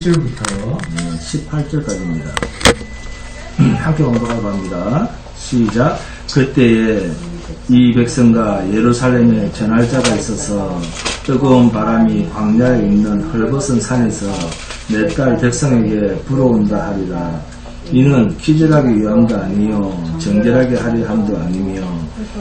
1절부터 18절까지입니다. 함께 공부하고 합니다. 시작. 그때에 이 백성과 예루살렘에 전할 자가 있어서 뜨거운 바람이 광야에 있는 헐벗은 산에서 내 딸 백성에게 불어온다 하리라. 이는 기절하기 위함도 아니요 정결하게 하려 함도 아니며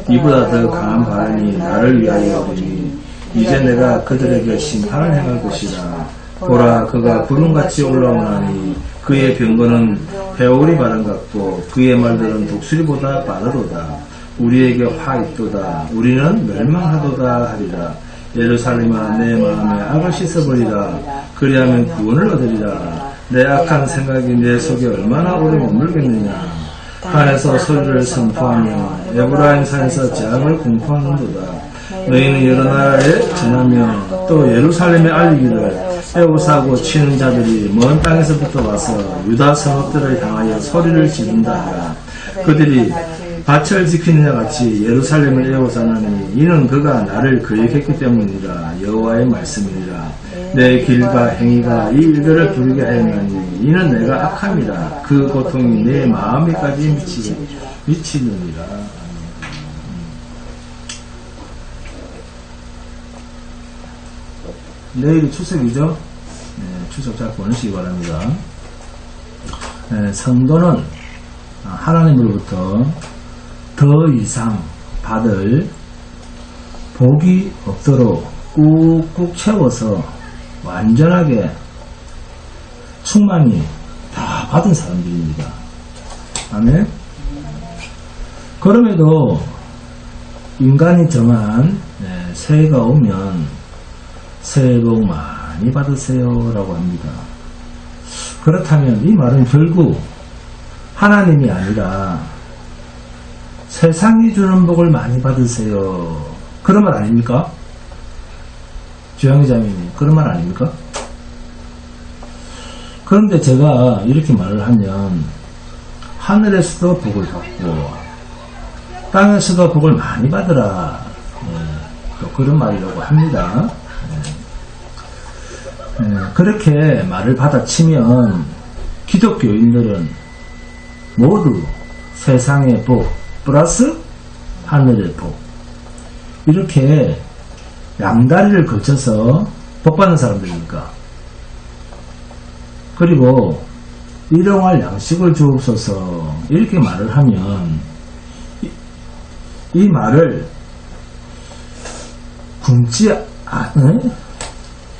이보다 더 강한 바람이 나를 위하여 오리니 이제 내가 그들에게 심판을 행할 것이라. 보라, 그가 구름같이 올라오나니 그의 병거는 회오리 바람 같고 그의 말들은 독수리보다 빠르도다. 우리에게 화 있도다. 우리는 멸망하도다 하리라. 예루살렘아, 내 마음에 악을 씻어버리라. 그리하면 구원을 얻으리라. 내 악한 생각이 내 속에 얼마나 오래 머물겠느냐. 산에서 소리를 선포하며 에브라임 산에서 재앙을 공포하는도다. 너희는 여러 나라에 전하며 또 예루살렘에 알리기를 애호사하고 치는 자들이 먼 땅에서부터 와서 유다 성읍들을 향하여 소리를 지른다 하라. 그들이 밭을 지키는 자 같이 예루살렘을 애호사나니 이는 그가 나를 거역했기 때문이라. 여호와의 말씀이니라. 내 길과 행위가 이 일들을 부르게 하였나니 이는 내가 악함이라. 그 고통이 내 마음에까지 미치느니라. 내일이 추석이죠. 네, 추석 잘 보내시기 바랍니다. 네, 성도는 하나님으로부터 더 이상 받을 복이 없도록 꾹꾹 채워서 완전하게 충만히 다 받은 사람들입니다. 아멘. 그럼에도 인간이 정한 새해가 오면 새해 복 많이 받으세요 라고 합니다. 그렇다면 이 말은 결국 하나님이 아니라 세상이 주는 복을 많이 받으세요 그런 말 아닙니까? 주양자매님 그런 말 아닙니까? 그런데 제가 이렇게 말을 하면 하늘에서도 복을 받고 땅에서도 복을 많이 받으라 또 그런 말이라고 합니다. 그렇게 말을 받아치면 기독교인들은 모두 세상의 복 플러스 하늘의 복 이렇게 양다리를 거쳐서 복 받는 사람들이니까. 그리고 일용할 양식을 주옵소서 이렇게 말을 하면 이 말을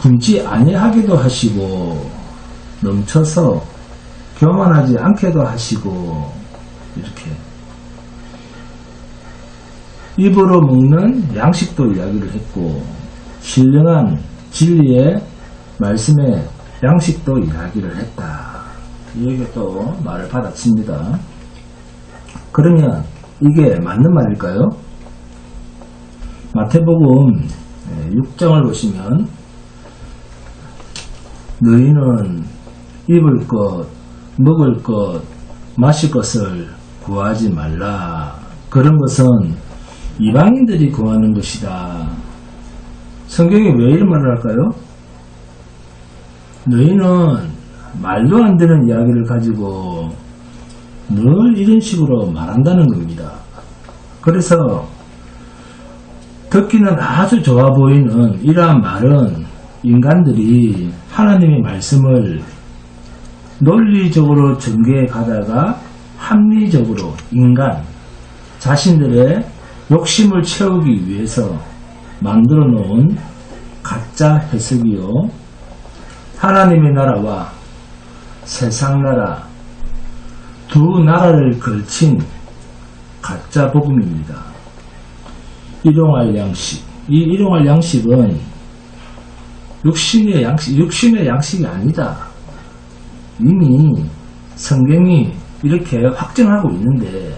굶지 아니하기도 하시고 넘쳐서 교만하지 않게도 하시고 이렇게 입으로 먹는 양식도 이야기를 했고 신령한 진리의 말씀의 양식도 이야기를 했다. 이렇게 또 말을 받아칩니다. 그러면 이게 맞는 말일까요? 마태복음 6장을 보시면 너희는 입을 것, 먹을 것, 마실 것을 구하지 말라. 그런 것은 이방인들이 구하는 것이다. 성경이 왜 이런 말을 할까요? 너희는 말도 안 되는 이야기를 가지고 늘 이런 식으로 말한다는 겁니다. 그래서 듣기는 아주 좋아 보이는 이러한 말은 인간들이 하나님의 말씀을 논리적으로 전개해 가다가 합리적으로 인간 자신들의 욕심을 채우기 위해서 만들어 놓은 가짜 해석이요 하나님의 나라와 세상 나라 두 나라를 걸친 가짜 복음입니다. 일용할 양식, 이 일용할 양식은 육신의 양식이 아니다. 이미 성경이 이렇게 확정하고 있는데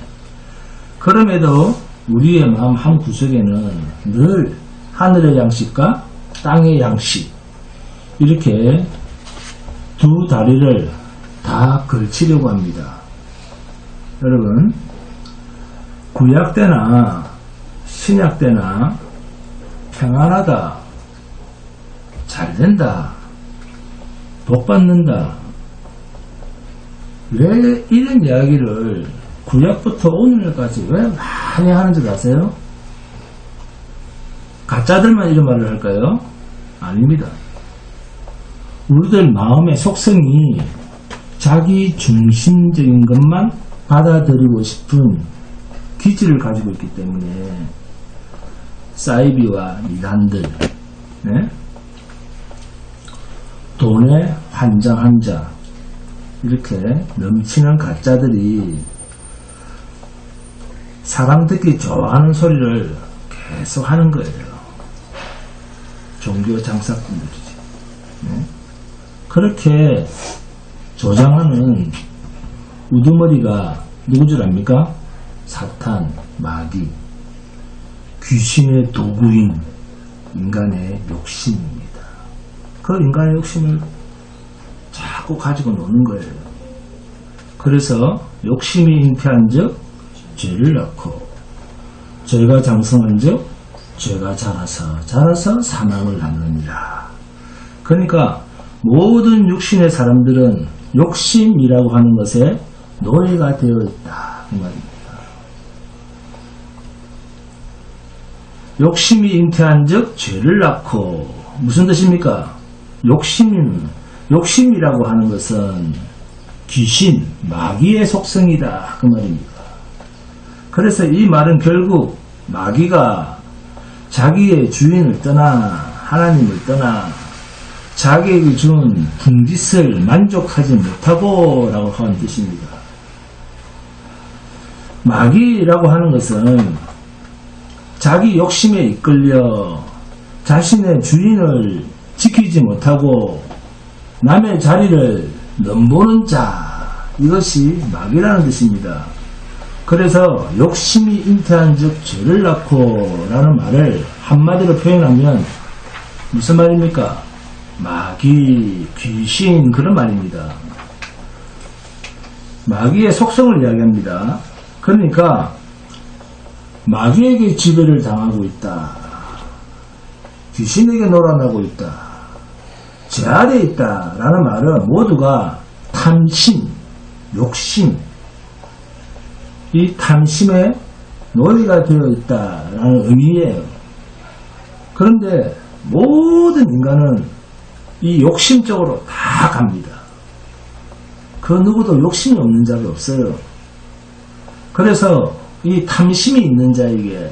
그럼에도 우리의 마음 한 구석에는 늘 하늘의 양식과 땅의 양식 이렇게 두 다리를 다 걸치려고 합니다. 여러분 구약 때나 신약 때나 평안하다 잘 된다 복 받는다. 왜 이런 이야기를 구약부터 오늘까지 왜 많이 하는지 아세요? 가짜들만 이런 말을 할까요? 아닙니다. 우리들 마음의 속성이 자기 중심적인 것만 받아들이고 싶은 기질을 가지고 있기 때문에 사이비와 이단들, 네? 돈에 환장한 자, 이렇게 넘치는 가짜들이 사람 듣기 좋아하는 소리를 계속 하는 거예요. 종교 장사꾼들이지. 네? 그렇게 조장하는 우두머리가 누구 줄 압니까? 사탄, 마귀, 귀신의 도구인 인간의 욕심입니다. 그 인간의 욕심을 자꾸 가지고 노는 거예요. 그래서 욕심이 잉태한 즉 죄를 낳고, 죄가 장성한 즉 죄가 자라서 사망을 낳느니라. 그러니까 모든 육신의 사람들은 욕심이라고 하는 것에 노예가 되어 있다, 이 말입니다. 욕심이 잉태한 즉 죄를 낳고, 무슨 뜻입니까? 욕심이라고 하는 것은 귀신, 마귀의 속성이다, 그 말입니다. 그래서 이 말은 결국 마귀가 자기의 주인을 떠나, 하나님을 떠나 자기에게 준 분깃을 만족하지 못하고 라고 하는 뜻입니다. 마귀라고 하는 것은 자기 욕심에 이끌려 자신의 주인을 지키지 못하고 남의 자리를 넘보는 자, 이것이 마귀라는 뜻입니다. 그래서 욕심이 잉태한 즉 죄를 낳고 라는 말을 한마디로 표현하면 무슨 말입니까? 마귀, 귀신, 그런 말입니다. 마귀의 속성을 이야기합니다. 그러니까 마귀에게 지배를 당하고 있다, 귀신에게 놀아나고 있다, 제 아래에 있다 라는 말은 모두가 탐심, 욕심, 이 탐심에 노예가 되어 있다라는 의미예요. 그런데 모든 인간은 이 욕심 쪽으로 다 갑니다. 그 누구도 욕심이 없는 자가 없어요. 그래서 이 탐심이 있는 자에게,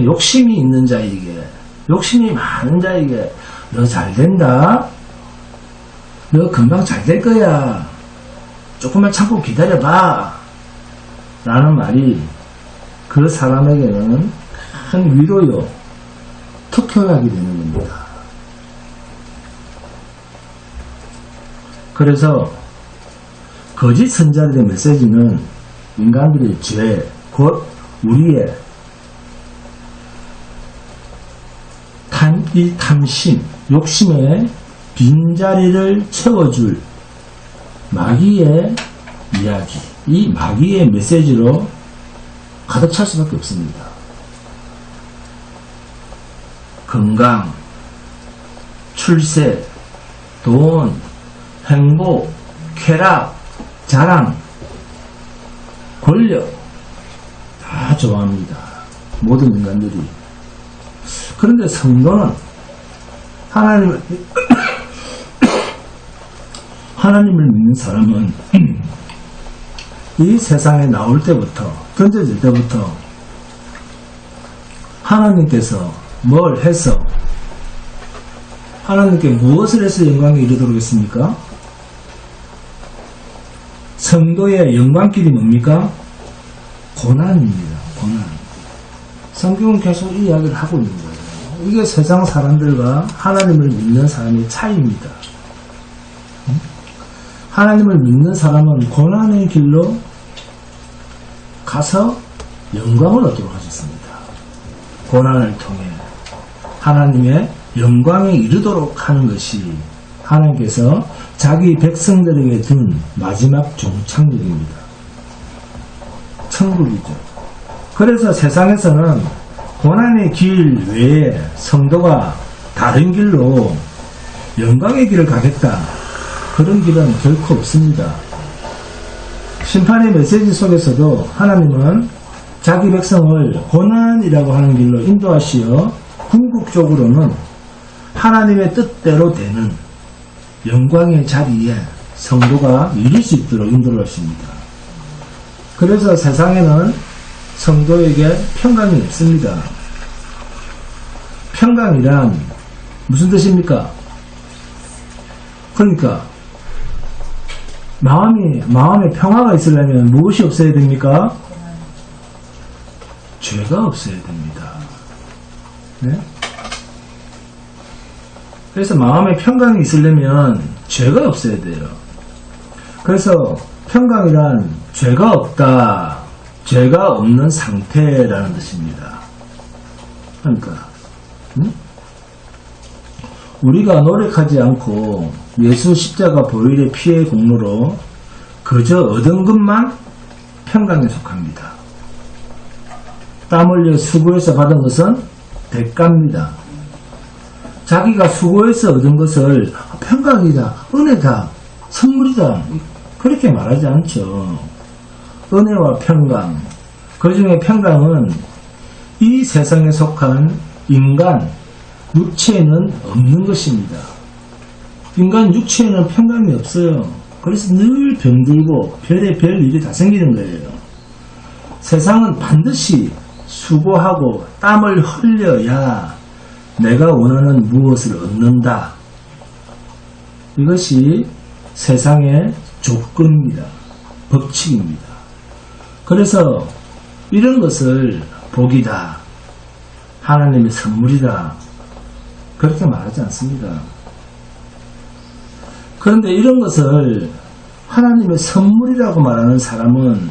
욕심이 있는 자에게, 욕심이 많은 자에게 너 잘된다, 너 금방 잘 될 거야, 조금만 참고 기다려봐 라는 말이 그 사람에게는 큰 위로요, 특효약이 되는 겁니다. 그래서 거짓 선자들의 메시지는 인간들의 죄, 곧 우리의 이 탐심, 욕심의 빈자리를 채워줄 마귀의 이야기, 이 마귀의 메시지로 가득 찰 수밖에 없습니다. 건강, 출세, 돈, 행복, 쾌락, 자랑, 권력 다 좋아합니다. 모든 인간들이. 그런데 성도는 하나님을 믿는 사람은 이 세상에 나올 때부터, 던져질 때부터 하나님께서 뭘 해서, 하나님께 무엇을 해서 영광에 이르도록 했습니까? 성도의 영광길이 뭡니까? 고난입니다. 고난. 성경은 계속 이 이야기를 하고 있는 거예요. 이게 세상 사람들과 하나님을 믿는 사람의 차이입니다. 하나님을 믿는 사람은 고난의 길로 가서 영광을 얻도록 하셨습니다. 고난을 통해 하나님의 영광에 이르도록 하는 것이 하나님께서 자기 백성들에게 둔 마지막 종착역입니다. 천국이죠. 그래서 세상에서는 고난의 길 외에 성도가 다른 길로 영광의 길을 가겠다, 그런 길은 결코 없습니다. 심판의 메시지 속에서도 하나님은 자기 백성을 고난이라고 하는 길로 인도하시어 궁극적으로는 하나님의 뜻대로 되는 영광의 자리에 성도가 이룰 수 있도록 인도를 하십니다. 그래서 세상에는 성도에게 평강이 없습니다. 평강이란 무슨 뜻입니까? 그러니까 마음에 평화가 있으려면 무엇이 없어야 됩니까? 죄가 없어야 됩니다. 네? 그래서 마음에 평강이 있으려면 죄가 없어야 돼요. 그래서 평강이란 죄가 없다, 죄가 없는 상태라는 뜻입니다. 그러니까 우리가 노력하지 않고 예수 십자가 보혈의 피의 공로로 그저 얻은 것만 평강에 속합니다. 땀 흘려 수고해서 받은 것은 대가입니다. 자기가 수고해서 얻은 것을 평강이다, 은혜다, 선물이다 그렇게 말하지 않죠. 은혜와 평강, 그 중에 평강은 이 세상에 속한 인간 육체에는 없는 것입니다. 인간 육체에는 평강이 없어요. 그래서 늘 병들고 별의별 일이 다 생기는 거예요. 세상은 반드시 수고하고 땀을 흘려야 내가 원하는 무엇을 얻는다. 이것이 세상의 조건입니다. 법칙입니다. 그래서 이런 것을 복이다, 하나님의 선물이다 그렇게 말하지 않습니다. 그런데 이런 것을 하나님의 선물이라고 말하는 사람은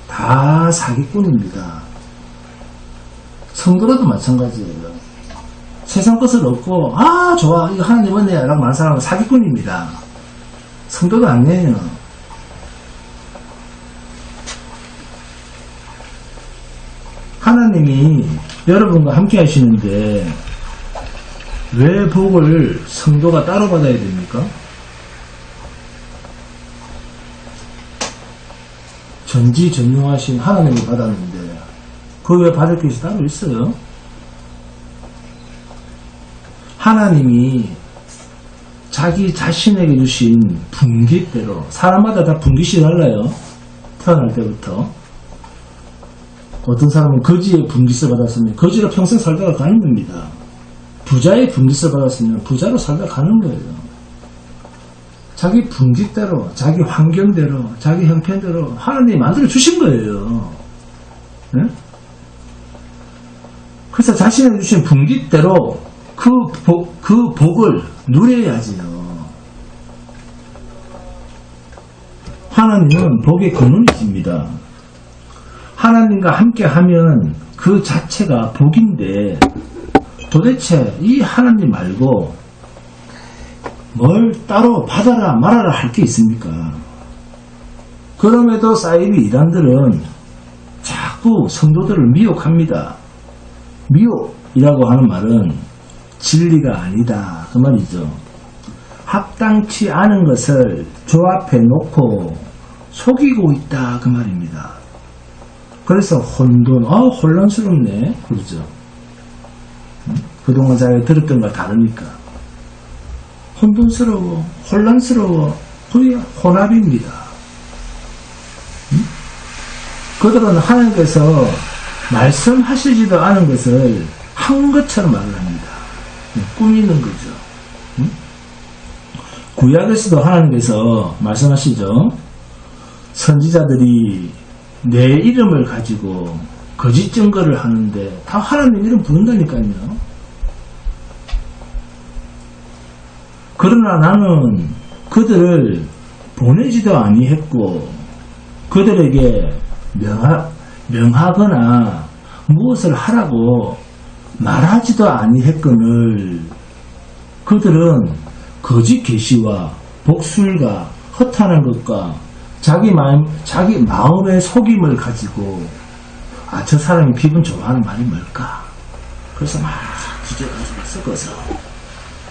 다 사기꾼입니다. 성도라도 마찬가지예요. 세상 것을 얻고 아 좋아 이거 하나님 은혜야 라고 말하는 사람은 사기꾼입니다. 성도도 아니에요. 하나님이 여러분과 함께 하시는데 왜 복을 성도가 따로 받아야 됩니까? 전지전능하신 하나님이 받았는데 그 왜 받을 것이 따로 있어요? 하나님이 자기 자신에게 주신 분기대로, 사람마다 다 분기시 달라요. 태어날 때부터. 어떤 사람은 거지의 분깃을 받았으면 거지로 평생 살다가 가는 겁니다. 부자의 분깃을 받았으면 부자로 살다가 가는 거예요. 자기 분깃대로, 자기 환경대로, 자기 형편대로 하나님이 만들어 주신 거예요. 네? 그래서 자신에게 주신 분깃대로 그 복을 누려야지요. 하나님은 복의 근원이십니다. 하나님과 함께 하면 그 자체가 복인데 도대체 이 하나님 말고 뭘 따로 받아라 말아라 할 게 있습니까? 그럼에도 사이비 이단들은 자꾸 성도들을 미혹합니다. 미혹이라고 하는 말은 진리가 아니다 그 말이죠. 합당치 않은 것을 조합해 놓고 속이고 있다 그 말입니다. 그래서 혼란스럽네 그러죠. 그동안 잘 들었던 거 다르니까 혼돈스러워, 혼란스러워, 그게 혼합입니다. 그들은 하나님께서 말씀하시지도 않은 것을 한 것처럼 말을 합니다. 꾸미는 거죠. 구약에서도 하나님께서 말씀하시죠. 선지자들이 내 이름을 가지고 거짓 증거를 하는데 다 하나님 이름 부른다니까요. 그러나 나는 그들을 보내지도 아니했고 그들에게 명하거나 무엇을 하라고 말하지도 아니했거늘 그들은 거짓 계시와 복술과 허탄한 것과 자기 마음의 속임을 가지고 저 사람이 기분 좋아하는 말이 뭘까? 그래서 막 주제가지고 섞어서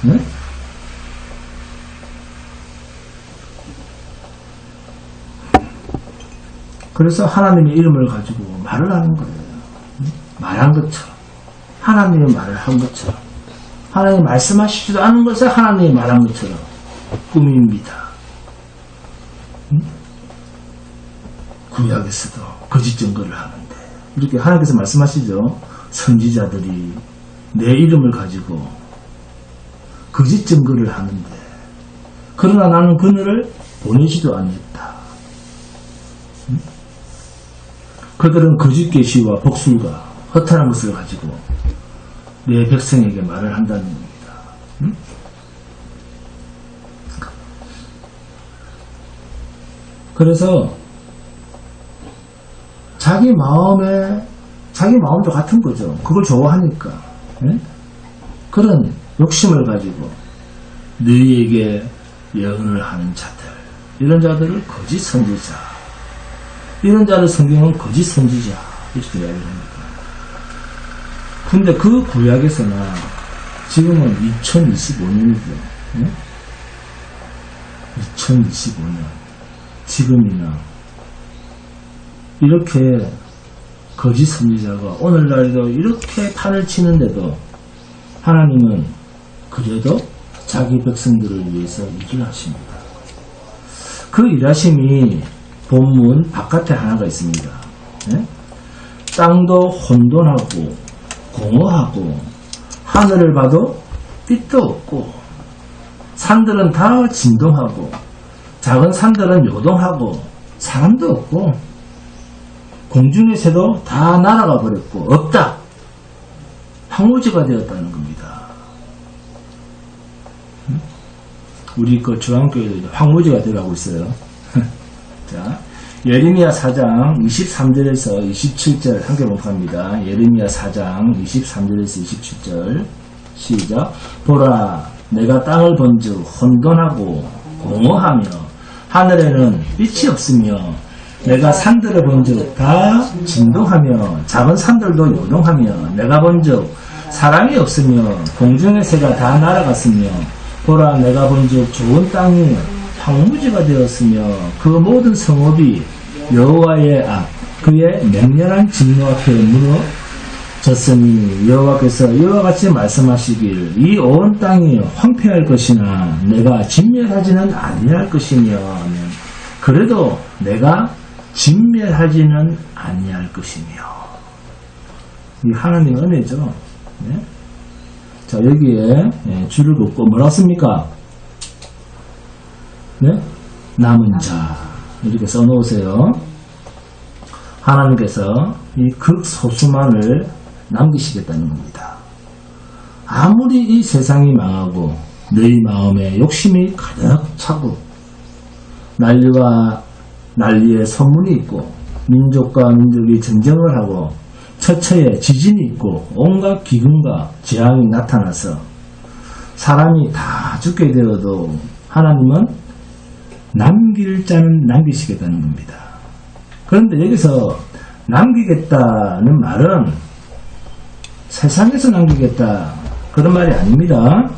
네? 그래서 하나님의 이름을 가지고 말을 하는 거예요. 말한 것처럼. 하나님의 말을 한 것처럼. 하나님이 말씀하시지도 않은 것을 하나님이 말한 것처럼 꾸밉니다. 구약에서도 거짓 증거를 하는데 이렇게 하나님께서 말씀하시죠. 선지자들이 내 이름을 가지고 거짓 증거를 하는데 그러나 나는 그들을 보내지도 않았다. 그들은 거짓 계시와 복술과 허탄한 것을 가지고 내 백성에게 말을 한다는 겁니다. 그래서 자기 마음도 같은 거죠. 그걸 좋아하니까. 그런 욕심을 가지고 너희에게 예언을 하는 자들, 이런 자들을 거짓 선지자, 이런 자를 성경은 거짓 선지자 이렇게 이야기를 합니다. 근데 그 구약에서나 지금은 2025년이죠. 2025년 지금이나 이렇게 거짓 선지자가 오늘날에도 이렇게 판을 치는데도 하나님은 그래도 자기 백성들을 위해서 일을 하십니다. 그 일하심이 본문 바깥에 하나가 있습니다. 땅도 혼돈하고 공허하고 하늘을 봐도 빛도 없고 산들은 다 진동하고 작은 산들은 요동하고 사람도 없고 공중의 새도 다 날아가 버렸고 없다. 황무지가 되었다는 겁니다. 우리 그 중앙교회도 황무지가 되어가고 있어요. 자, 예레미야 4장 23절에서 27절 함께 봉합니다. 예레미야 4장 23절에서 27절 시작. 보라, 내가 땅을 본즉 혼돈하고 공허하며 하늘에는 빛이 없으며 내가 산들을 본즉 다 진동하며 작은 산들도 요동하며 내가 본즉 사람이 없으며 공중의 새가 다 날아갔으며 보라, 내가 본즉 좋은 땅이 황무지가 되었으며 그 모든 성읍이 여호와의 앞 그의 맹렬한 진노 앞에 무너졌으니 여호와께서 이와 같이 말씀하시길 이 온 땅이 황폐할 것이나 내가 진멸하지는 아니할 것이며 그래도 내가 진멸하지는 아니할 것이며. 이 하나님의 은혜죠. 네? 자, 여기에 줄을 긋고 뭐라 씁니까? 네? 남은 자 이렇게 써놓으세요. 하나님께서 이 극소수만을 남기시겠다는 겁니다. 아무리 이 세상이 망하고 너희 마음에 욕심이 가득 차고 난리에 소문이 있고 민족과 민족이 전쟁을 하고 처처에 지진이 있고 온갖 기근과 재앙이 나타나서 사람이 다 죽게 되어도 하나님은 남길 자는 남기시겠다는 겁니다. 그런데 여기서 남기겠다는 말은 세상에서 남기겠다 그런 말이 아닙니다.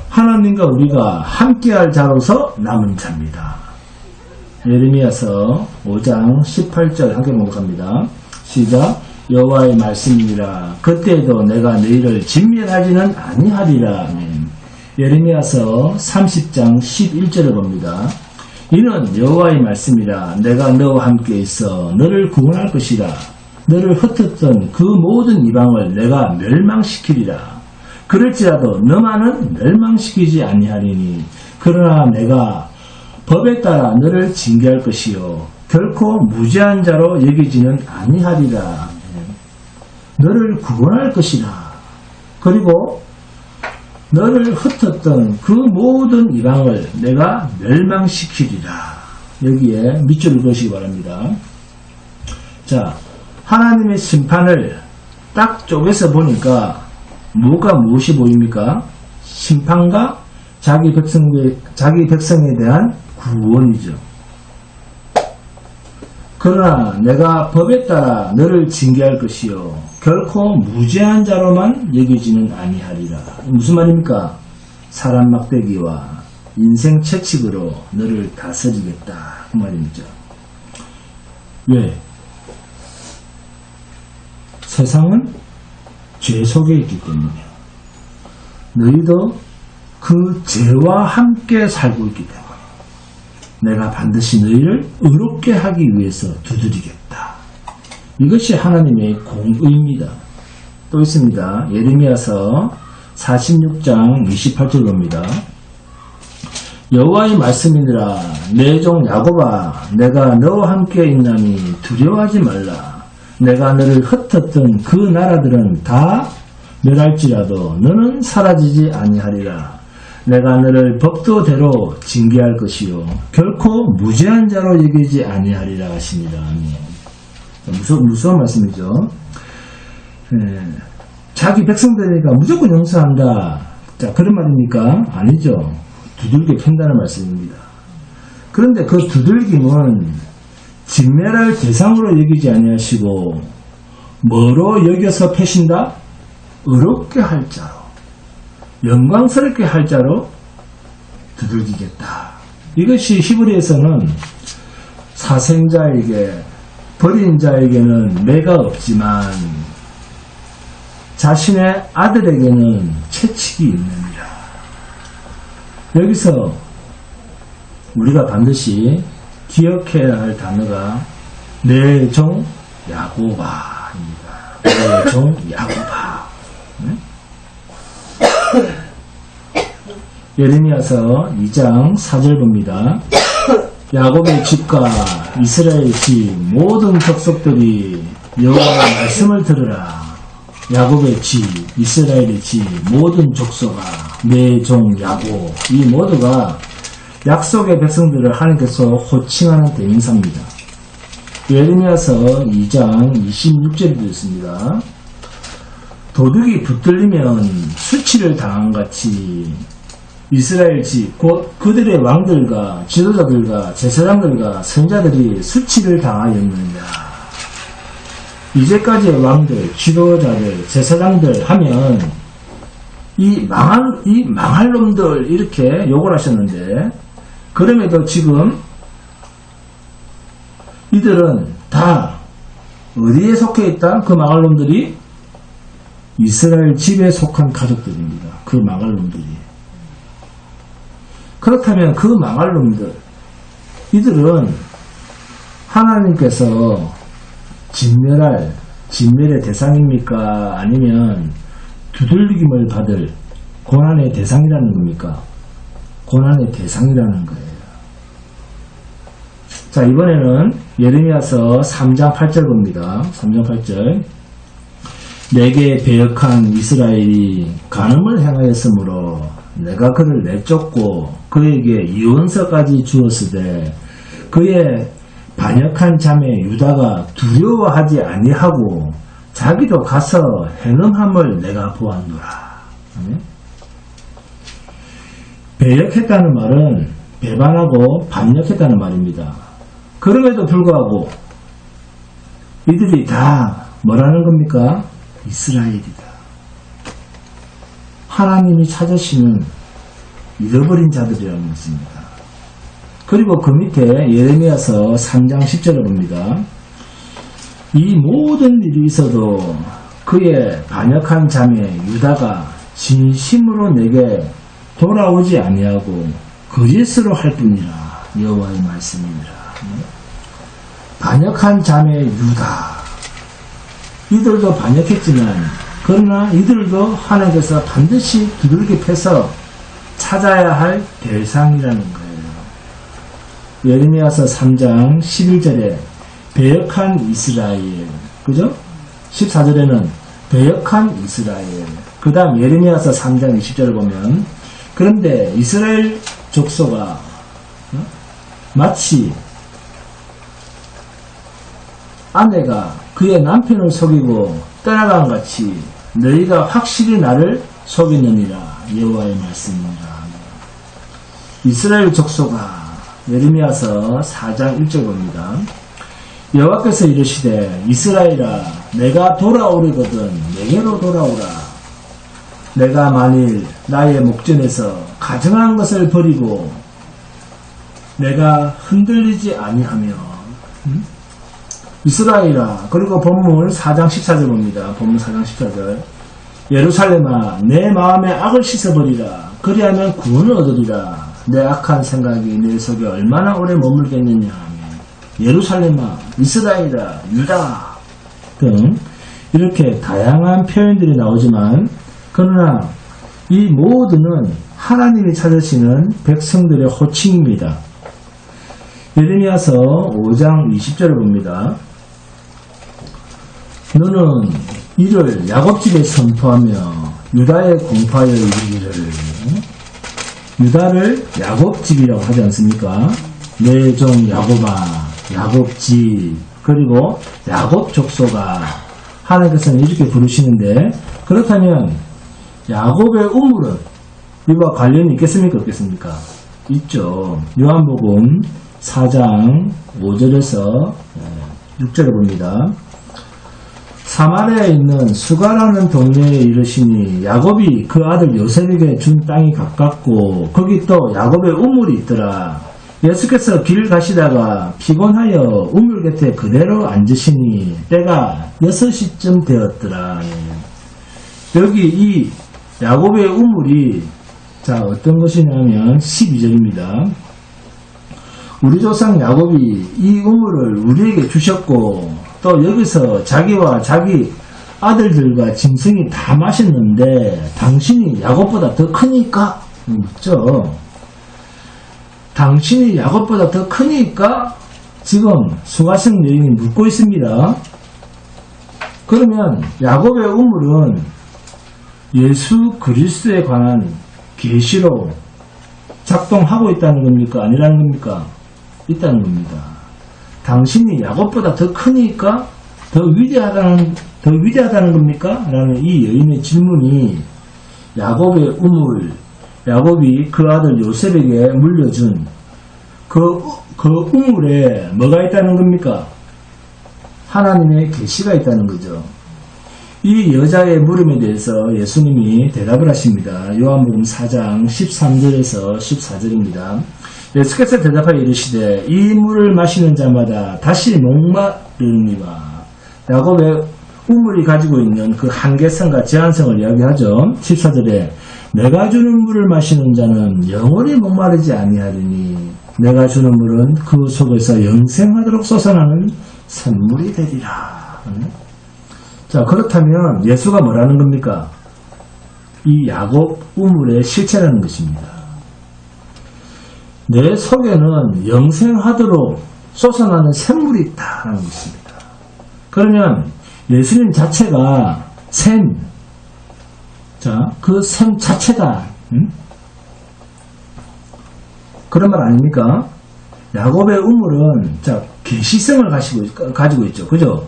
하나님과 우리가 함께할 자로서 남은 자입니다. 예레미야서 5장 18절 함께 봉독합니다. 시작. 여호와의 말씀이니라 그때에도 내가 너희를 진멸하지는 아니하리라. 예레미야서 30장 11절을 봅니다. 이는 여호와의 말씀이라 내가 너와 함께 있어 너를 구원할 것이라. 너를 흩었던 그 모든 이방을 내가 멸망시키리라. 그럴지라도 너만은 멸망시키지 아니하리니 그러나 내가 법에 따라 너를 징계할 것이요 결코 무죄한 자로 여기지는 아니하리라. 너를 구원할 것이라. 그리고 너를 흩었던 그 모든 이방을 내가 멸망시키리라. 여기에 밑줄을 그으시기 바랍니다. 자, 하나님의 심판을 딱 쪼개서 보니까 무엇이 보입니까? 심판과 자기 백성에 대한 구원이죠. 그러나 내가 법에 따라 너를 징계할 것이요 결코 무죄한 자로만 여기지는 아니하리라. 무슨 말입니까? 사람 막대기와 인생 채찍으로 너를 다스리겠다 그 말이죠. 왜? 세상은 죄 속에 있기 때문에 너희도 그 죄와 함께 살고 있기 때문에 내가 반드시 너희를 의롭게 하기 위해서 두드리겠다. 이것이 하나님의 공의입니다. 또 있습니다. 예레미야서 46장 28절 봅니다. 여호와의 말씀이니라 내 종 야곱아 내가 너와 함께 있나니 두려워하지 말라. 내가 너를 흩었던 그 나라들은 다 멸할지라도 너는 사라지지 아니하리라. 내가 너를 법도대로 징계할 것이요 결코 무죄한 자로 여기지 아니하리라 하십니다. 무서운 말씀이죠. 자기 백성들이니까 무조건 용서한다. 자, 그런 말입니까? 아니죠. 두들겨 팬다는 말씀입니다. 그런데 그 두들김은 진멸할 대상으로 여기지 아니하시고 뭐로 여겨서 패신다? 의롭게 할 자로, 영광스럽게 할 자로 두들기겠다. 이것이 히브리에서는 사생자에게, 버린 자에게는 매가 없지만 자신의 아들에게는 채찍이 있느니라. 여기서 우리가 반드시 기억해야 할 단어가 내 종 야곱아입니다. 내 종 야곱아. 예레미야서 2장 4절 봅니다. 야곱의 집과 이스라엘 집 모든 족속들이 여호와의 말씀을 들으라. 야곱의 집, 이스라엘의 집 모든 족속아 내 종 야곱. 이 모두가 약속의 백성들을 하나님께서 호칭하는 대명사입니다. 예레미야서 2장 26절에도 있습니다. 도둑이 붙들리면 수치를 당한 같이 이스라엘 집, 곧 그들의 왕들과 지도자들과 제사장들과 선자들이 수치를 당하였느냐. 이제까지의 왕들, 지도자들, 제사장들 하면 이 망할 놈들 이렇게 욕을 하셨는데, 그럼에도 지금 이들은 다 어디에 속해 있다? 그 망할 놈들이 이스라엘 집에 속한 가족들입니다. 그 망할 놈들이. 그렇다면 그 망할 놈들, 이들은 하나님께서 진멸의 대상입니까? 아니면 두들김을 받을 고난의 대상이라는 겁니까? 고난의 대상이라는 거예요. 자, 이번에는 예레미야서 3장 8절 봅니다. 3장 8절. 내게 배역한 이스라엘이 간음을 행하였으므로 내가 그를 내쫓고 그에게 이원서까지 주었으되 그의 반역한 자매 유다가 두려워하지 아니하고 자기도 가서 행음함을 내가 보았노라. 배역했다는 말은 배반하고 반역했다는 말입니다. 그럼에도 불구하고 이들이 다 뭐라는 겁니까? 이스라엘이다. 하나님이 찾으시는 잃어버린 자들이라는 것입니다. 그리고 그 밑에 예레미야서 3장 10절을 봅니다. 이 모든 일이 있어도 그의 반역한 자매 유다가 진심으로 내게 돌아오지 아니하고 거짓으로 할 뿐이라. 여호와의 말씀이니라. 반역한 자매 유다, 이들도 반역했지만 그러나 이들도 하나님께서 반드시 두들겨 패서 찾아야 할 대상이라는 거예요. 예레미야서 3장 11절에 배역한 이스라엘, 그죠? 14절에는 배역한 이스라엘. 그 다음 예레미야서 3장 20절을 보면 그런데 이스라엘 족속아 마치 아내가 그의 남편을 속이고 떠나간 같이 너희가 확실히 나를 속였느니라. 여호와의 말씀이니라. 이스라엘 족속아, 예레미야서 4장 1절 봅니다. 여호와께서 이르시되 이스라엘아 내가 돌아오려거든 내게로 돌아오라. 내가 만일 나의 목전에서 가증한 것을 버리고 내가 흔들리지 아니하며 이스라엘아. 그리고 본문 4장 14절 봅니다. 본문 4장 14절. 예루살렘아, 내 마음의 악을 씻어버리라. 그리하면 구원을 얻으리라. 내 악한 생각이 내 속에 얼마나 오래 머물겠느냐. 예루살렘아, 이스라엘아, 유다 등 이렇게 다양한 표현들이 나오지만, 그러나 이 모두는 하나님이 찾으시는 백성들의 호칭입니다. 예레미야서 5장 20절을 봅니다. 너는 이를 야곱집에 선포하며 유다에 공포하여 이르기를. 유다를 야곱집이라고 하지 않습니까? 내 종 야곱아, 야곱집, 그리고 야곱 족속아. 하나님께서는 이렇게 부르시는데, 그렇다면 야곱의 우물은 이와 관련이 있겠습니까? 없겠습니까? 있죠. 요한복음 4장 5절에서 6절을 봅니다. 사마리아에 있는 수가라는 동네에 이르시니 야곱이 그 아들 요셉에게 준 땅이 가깝고 거기 또 야곱의 우물이 있더라. 예수께서 길 가시다가 피곤하여 우물 곁에 그대로 앉으시니 때가 6시쯤 되었더라. 여기 이 야곱의 우물이 자 어떤 것이냐면 12절입니다. 우리 조상 야곱이 이 우물을 우리에게 주셨고 또 여기서 자기와 자기 아들들과 짐승이 다 마셨는데 당신이 야곱보다 더 크니까 묻죠. 당신이 야곱보다 더 크니까 지금 수가성 여인이 묻고 있습니다. 그러면 야곱의 우물은 예수 그리스도에 관한 계시로 작동하고 있다는 겁니까? 아니라는 겁니까? 있다는 겁니다. 당신이 야곱보다 더 크니까 더 위대하다는 겁니까? 라는 이 여인의 질문이 야곱의 우물, 야곱이 그 아들 요셉에게 물려준 그 우물에 뭐가 있다는 겁니까? 하나님의 계시가 있다는 거죠. 이 여자의 물음에 대해서 예수님이 대답을 하십니다. 요한복음 4장 13절에서 14절입니다. 예수께서 대답하여 이르시되 이 물을 마시는 자마다 다시 목마르니와. 야곱의 우물이 가지고 있는 그 한계성과 제한성을 이야기하죠. 14절에 내가 주는 물을 마시는 자는 영원히 목마르지 아니하리니 내가 주는 물은 그 속에서 영생하도록 솟아나는 샘물이 되리라. 자, 그렇다면 예수가 뭐라는 겁니까? 이 야곱 우물의 실체라는 것입니다. 내 속에는 영생하도록 솟아나는 샘물이 있다는 것입니다. 그러면 예수님 자체가 샘, 자, 그 샘 자체다. 그런 말 아닙니까? 야곱의 우물은 자 계시성을 가지고 있죠. 그죠?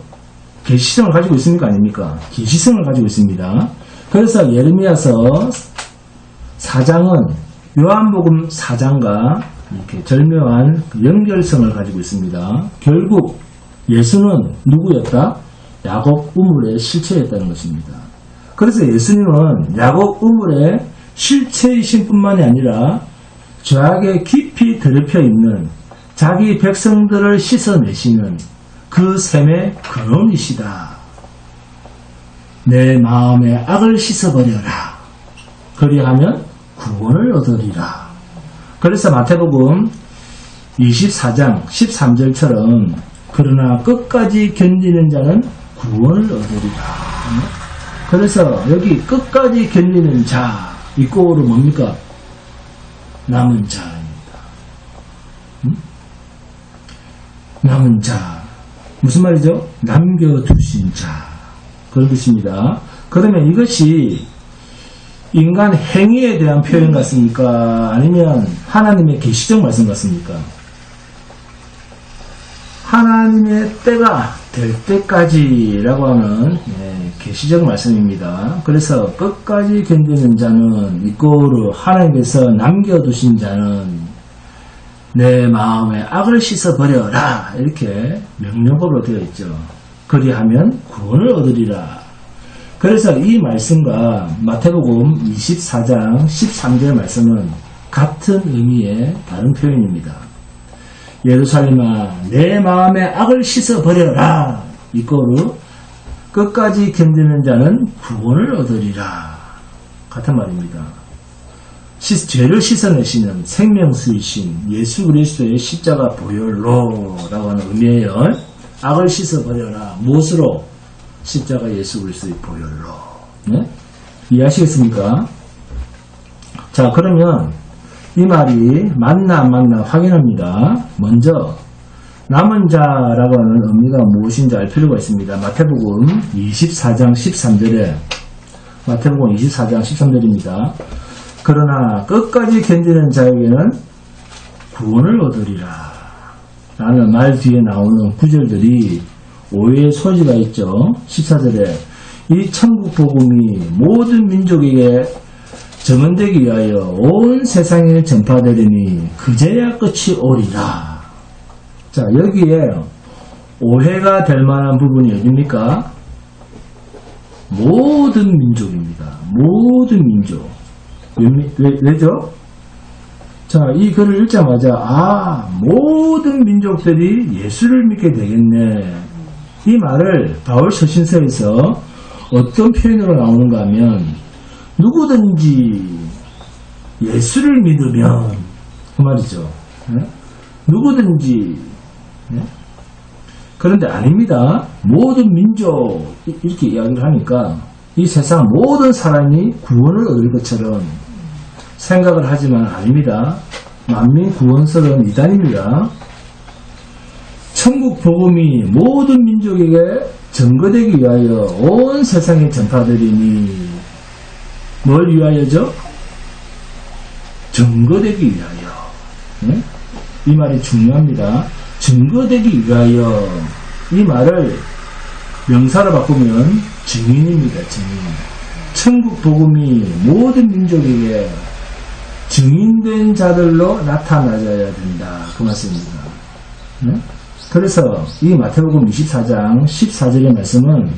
계시성을 가지고 있습니까? 아닙니까? 계시성을 가지고 있습니다. 그래서 예레미야서 4장은 요한복음 4장과 이렇게 절묘한 연결성을 가지고 있습니다. 결국 예수는 누구였다? 야곱 우물의 실체였다는 것입니다. 그래서 예수님은 야곱 우물의 실체이신 뿐만이 아니라 죄악에 깊이 더럽혀 있는 자기 백성들을 씻어내시는 그 샘의 근원이시다. 내 마음의 악을 씻어버려라. 그리하면 구원을 얻으리라. 그래서 마태복음 24장 13절처럼 그러나 끝까지 견디는 자는 구원을 얻으리라. 그래서 여기 끝까지 견디는 자, 이 꼬로 뭡니까? 남은 자입니다. 남은 자. 무슨 말이죠? 남겨두신 자. 그런 뜻입니다. 그러면 이것이 인간 행위에 대한 표현 같습니까? 아니면 하나님의 계시적 말씀 같습니까? 하나님의 때가 될 때까지라고 하는 계시적 말씀입니다. 그래서 끝까지 견디는 자는 이꼬르 하나님께서 남겨두신 자는 내 마음의 악을 씻어버려라 이렇게 명령어로 되어 있죠. 그리하면 구원을 얻으리라. 그래서 이 말씀과 마태복음 24장 13절 말씀은 같은 의미의 다른 표현입니다. 예루살렘아 내 마음의 악을 씻어버려라. 이거로 끝까지 견디는 자는 구원을 얻으리라. 같은 말입니다. 죄를 씻어내시는 생명수이신 예수 그리스도의 십자가 보혈로 라고 하는 의미예요. 악을 씻어버려라. 무엇으로? 십자가 예수 그리스도의 보혈로. 네? 이해하시겠습니까? 자, 그러면 이 말이 맞나 안 맞나 확인합니다. 먼저 남은 자라고 하는 의미가 무엇인지 알 필요가 있습니다. 마태복음 24장 13절에 마태복음 24장 13절입니다. 그러나 끝까지 견디는 자에게는 구원을 얻으리라 라는 말 뒤에 나오는 구절들이 오해의 소지가 있죠. 14절에 이 천국 복음이 모든 민족에게 증언되기 위하여 온 세상에 전파되리니 그제야 끝이 오리라. 자, 여기에 오해가 될 만한 부분이 어딥니까? 모든 민족입니다. 모든 민족. 왜죠? 자, 이 글을 읽자마자 모든 민족들이 예수를 믿게 되겠네. 이 말을 바울 서신서에서 어떤 표현으로 나오는가 하면 누구든지 예수를 믿으면 그 말이죠. 네? 누구든지 네? 그런데 아닙니다. 모든 민족 이렇게 이야기를 하니까 이 세상 모든 사람이 구원을 얻을 것처럼 생각을 하지만 아닙니다. 만민 구원설은 이단입니다. 천국 복음이 모든 민족에게 전거되기 위하여 온 세상에 전파되리니 뭘 위하여죠? 증거되기 위하여. 네? 이 말이 중요합니다. 증거되기 위하여. 이 말을 명사로 바꾸면 증인입니다. 증인. 천국 복음이 모든 민족에게 증인된 자들로 나타나야 된다. 그 말씀입니다. 네? 그래서 이 마태복음 24장 14절의 말씀은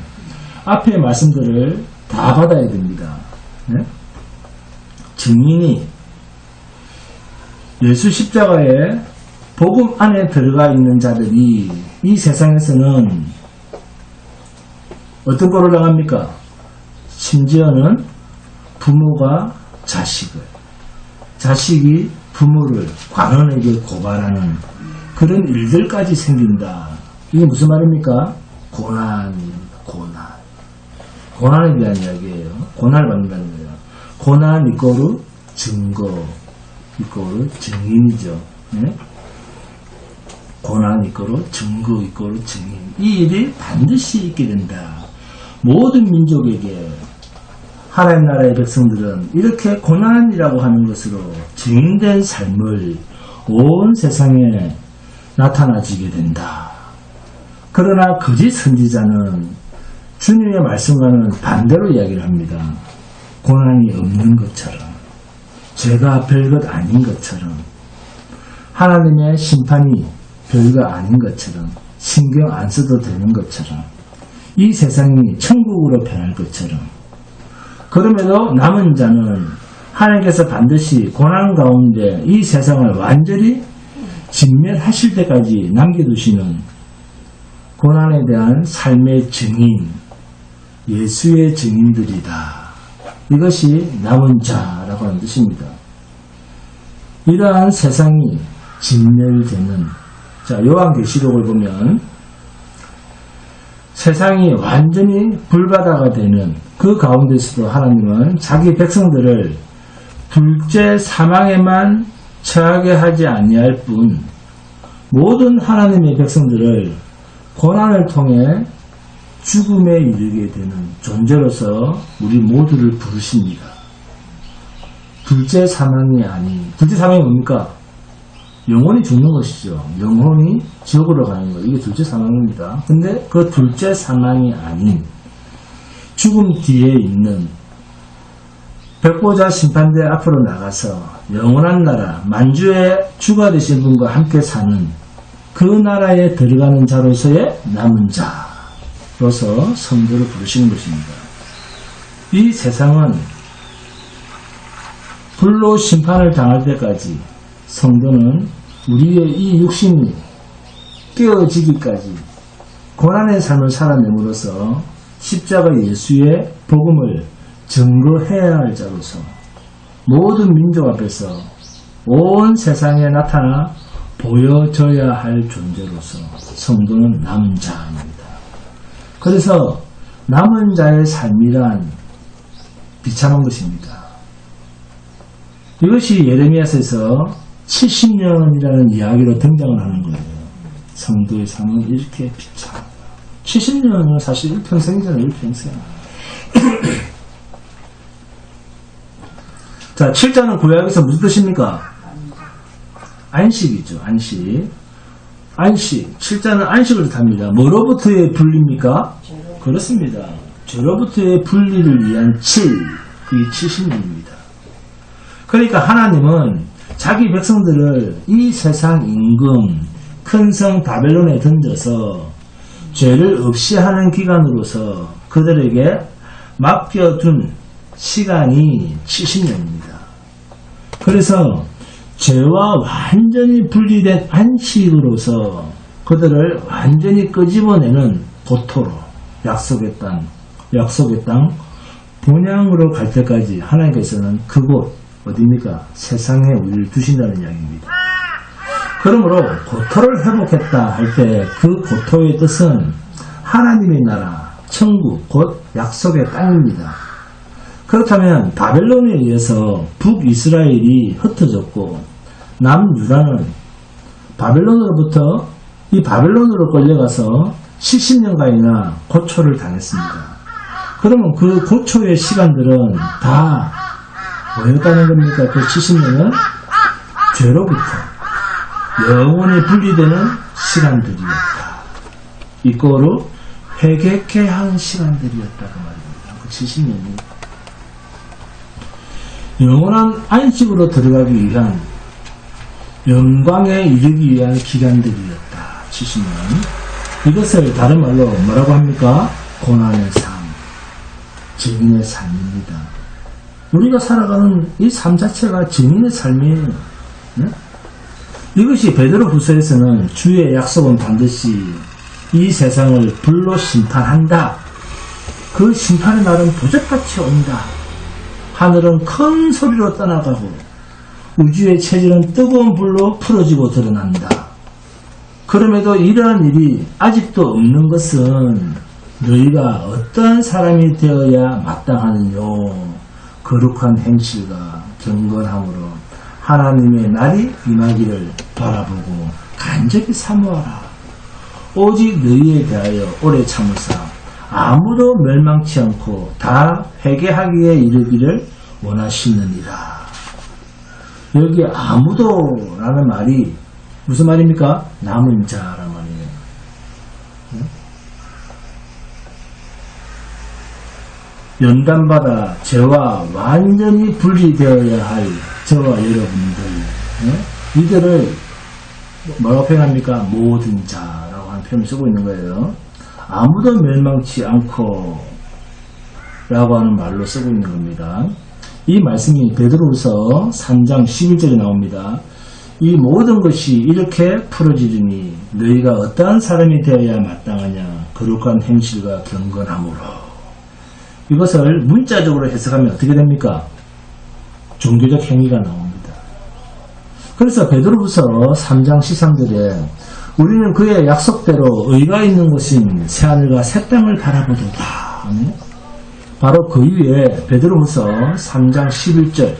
앞의 말씀들을 다 받아야 됩니다. 네? 증인이 예수 십자가의 복음 안에 들어가 있는 자들이 이 세상에서는 어떤 꼴을 당합니까? 심지어는 부모가 자식을, 자식이 부모를 관원에게 고발하는 그런 일들까지 생긴다. 이게 무슨 말입니까? 고난입니다. 고난. 고난에 대한 이야기예요. 고난을 받는다는 거예요. 고난 이꼬르 증거, 이꼬르 증인이죠. 네? 고난 이꼬르 증거 이꼬르 증인. 이 일이 반드시 있게 된다. 모든 민족에게 하나님 나라의 백성들은 이렇게 고난이라고 하는 것으로 증인된 삶을 온 세상에 나타나지게 된다. 그러나 거짓 선지자는 주님의 말씀과는 반대로 이야기를 합니다. 고난이 없는 것처럼, 죄가 별것 아닌 것처럼, 하나님의 심판이 별거 아닌 것처럼, 신경 안 써도 되는 것처럼, 이 세상이 천국으로 변할 것처럼, 그럼에도 남은 자는 하나님께서 반드시 고난 가운데 이 세상을 완전히 진멸하실 때까지 남겨두시는 고난에 대한 삶의 증인, 예수의 증인들이다. 이것이 남은 자라고 하는 뜻입니다. 이러한 세상이 진멸되는, 자, 요한계시록을 보면 세상이 완전히 불바다가 되는 그 가운데서도 하나님은 자기 백성들을 둘째 사망에만 처하게 하지 아니할 뿐 모든 하나님의 백성들을 고난을 통해 죽음에 이르게 되는 존재로서 우리 모두를 부르십니다. 둘째 사망이 아닌, 둘째 사망이 뭡니까? 영혼이 죽는 것이죠. 영혼이 지옥으로 가는 것. 이게 둘째 사망입니다. 근데 그 둘째 사망이 아닌 죽음 뒤에 있는 백보자 심판대 앞으로 나가서 영원한 나라, 만주의 주가 되신 분과 함께 사는 그 나라에 들어가는 자로서의 남은 자로서 성도를 부르시는 것입니다. 이 세상은 불로 심판을 당할 때까지 성도는 우리의 이 육신이 깨어지기까지 고난의 삶을 살아냄으로써 십자가 예수의 복음을 증거해야 할 자로서 모든 민족 앞에서 온 세상에 나타나 보여져야 할 존재로서 성도는 남은 자입니다. 그래서 남은 자의 삶이란 비참한 것입니다. 이것이 예레미야서에서 70년이라는 이야기로 등장을 하는 거예요. 성도의 삶은 이렇게 비참하다. 70년은 사실 일평생이잖아요. 일평생. 자, 7자는 구약에서 무슨 뜻입니까? 안식이죠. 안식. 안식. 7자는 안식을 뜻합니다. 뭐로부터의 분리입니까? 그렇습니다. 죄로부터의 분리를 위한 7. 이 70년입니다. 그러니까 하나님은 자기 백성들을 이 세상 임금 큰 성 바벨론에 던져서 죄를 없이 하는 기간으로서 그들에게 맡겨둔 시간이 70년입니다. 그래서 죄와 완전히 분리된 안식으로서 그들을 완전히 끄집어내는 고토로 약속의 땅 본향으로 갈 때까지 하나님께서는 그곳 어디입니까? 세상에 우리를 두신다는 이야기입니다. 그러므로 고토를 회복했다 할 때 그 고토의 뜻은 하나님의 나라, 천국, 곧 약속의 땅입니다. 그렇다면 바벨론에 의해서 북이스라엘이 흩어졌고 남유다는 바벨론으로부터 이 바벨론으로 끌려가서 70년간이나 고초를 당했습니다. 그러면 그 고초의 시간들은 다 뭐였다는 겁니까? 그 70년은 죄로부터 영원히 분리되는 시간들이었다. 이거로 회개케 한 시간들이었다고 말입니다. 그 70년이 영원한 안식으로 들어가기 위한 영광에 이르기 위한 기간들이었다. 70년. 이것을 다른 말로 뭐라고 합니까? 고난의 삶, 증인의 삶입니다. 우리가 살아가는 이 삶 자체가 증인의 삶이에요. 네? 이것이 베드로후서에서는 주의 약속은 반드시 이 세상을 불로 심판한다. 그 심판의 날은 부적같이 온다. 하늘은 큰 소리로 떠나가고 우주의 체질은 뜨거운 불로 풀어지고 드러난다. 그럼에도 이러한 일이 아직도 없는 것은 너희가 어떠한 사람이 되어야 마땅하느뇨. 거룩한 행실과 경건함으로 하나님의 날이 임하기를 바라보고 간절히 사모하라. 오직 너희에 대하여 오래 참으사 아무도 멸망치 않고 다 회개하기에 이르기를 원하시느니라. 여기 아무도라는 말이 무슨 말입니까? 남은 자란 말이에요. 연단받아 죄와 완전히 분리되어야 할 저와 여러분들, 이들을 뭐라고 표현합니까? 모든 자라고 하는 표현을 쓰고 있는 거예요. 아무도 멸망치 않고 라고 하는 말로 쓰고 있는 겁니다. 이 말씀이 베드로후서 3장 11절에 나옵니다. 이 모든 것이 이렇게 풀어지리니 너희가 어떠한 사람이 되어야 마땅하냐. 거룩한 행실과 경건함으로. 이것을 문자적으로 해석하면 어떻게 됩니까? 종교적 행위가 나옵니다. 그래서 베드로후서 3장 13절에 우리는 그의 약속대로 의가 있는 곳인 새하늘과 새 땅을 바라보도다. 바로 그 위에 베드로후서 3장 11절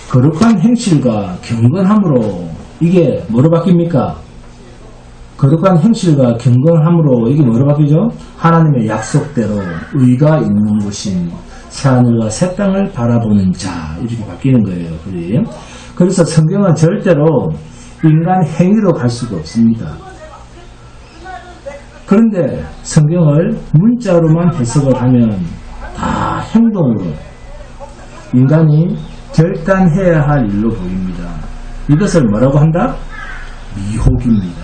거룩한 행실과 경건함으로 이게 뭐로 바뀝니까? 거룩한 행실과 경건함으로 이게 뭐로 바뀌죠? 하나님의 약속대로 의가 있는 곳인 새하늘과 새 땅을 바라보는 자 이렇게 바뀌는 거예요. 그래서 성경은 절대로 인간 행위로 갈 수가 없습니다. 그런데 성경을 문자로만 해석을 하면 다 행동으로 인간이 결단해야 할 일로 보입니다. 이것을 뭐라고 한다? 미혹입니다.